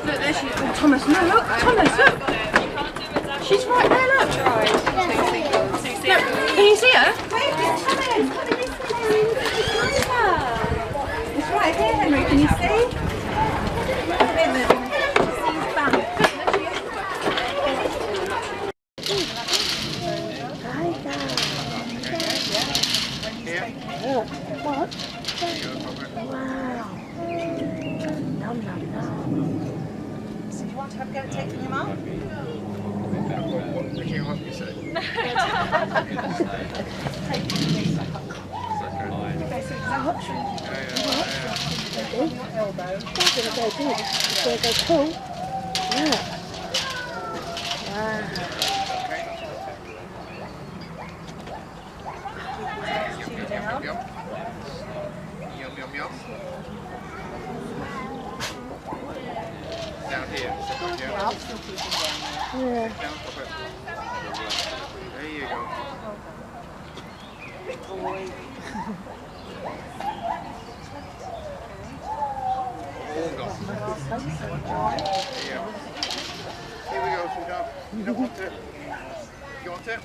Look, there she is. Oh, Thomas, no, look. Thomas, look. She's right there, look. Look, can you see her? Wait, it's coming. Come in this way. It's right here, Henry. Can you see? What? Wow. Nom nom nom. So you want to have a go at taking him up? Picking him up, you say? Okay, so it's an option. Elbow. That's gonna go good. It's gonna go cool. Yeah. Wow. Yum, yum. Yum, yum, yum. Down here. Yeah. Yeah. Down, stop it. There you go. All gone. Yeah. Here we go, sweetheart. You don't want it. You want it?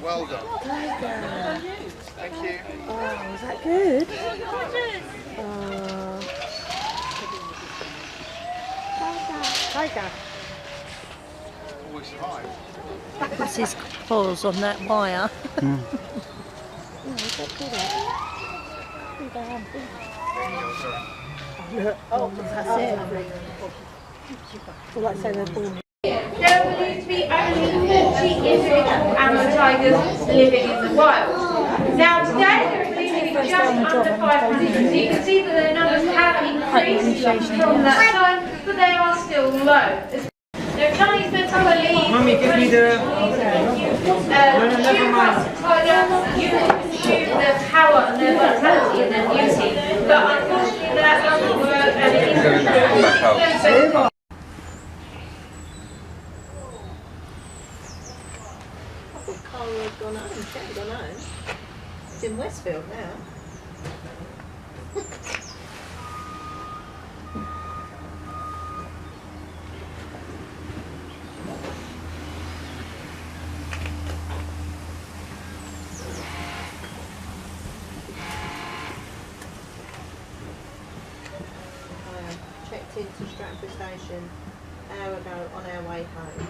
Well done. Thank you. Oh, is that good? Tiger. Oh, we survived. That's his paws on that wire. Yeah, he's got good at it. There you go, sorry. Oh, that's it. Well, like saying they're born. There are believed to be only 40 individual adult tigers living in the wild. Now today there are believed to be just under 500, so you can see that the numbers have increased from that time, but they are still low. Now Chinese bedtime believe Mummy, give me the... tiger use their power and their vitality and their beauty, but unfortunately that doesn't work and it is Carl had gone home. She hadn't gone home. It's in Westfield now. Checked into Stratford Station an hour ago on our way home.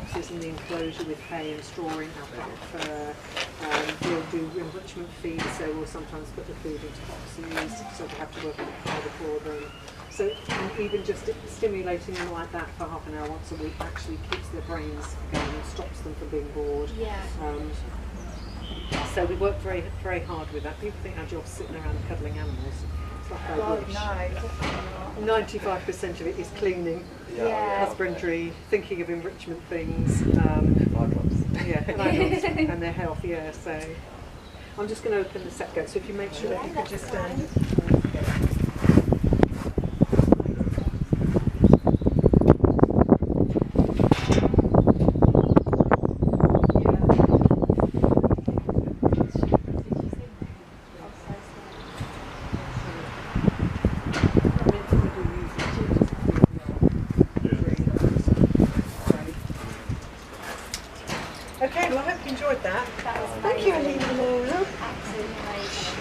boxes in the enclosure with hay and straw in, alpaca fur. We'll do enrichment feed, so we'll sometimes put the food into boxes, so we have to work a bit harder for them. So even just stimulating them like that for half an hour once a week actually keeps their brains going and stops them from being bored. Yeah. So we work very, very hard with that. People think our job's sitting around cuddling animals. It's like God, wish. no, definitely not. 95% of it is cleaning, Yeah. husbandry, thinking of enrichment things, yeah, and their health. Yeah. So I'm just going to open the set go. So if you make sure that you could just Okay, well I hope you enjoyed that. That was Thank you, amazing. Alina. Absolutely amazing.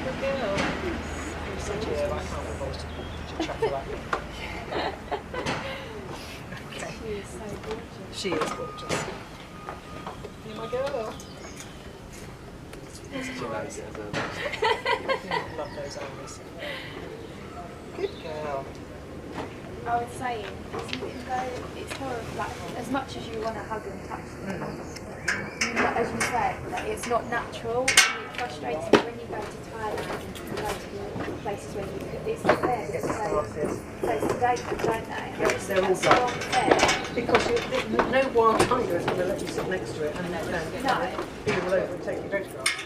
Good girl. She is so gorgeous. She is gorgeous. You're my girl. Love those eyes. Good girl. I was saying, even though it's more of like, as much as you want to hug and touch them, but as you say, like, it's not natural, and it frustrates me when you go to Thailand and you go to places where it's not there, because they sedate them, don't they? Yes, they're all That's so done. unfair. Because no wild tiger is going to let you sit next to it and then No. be all over and take your photograph.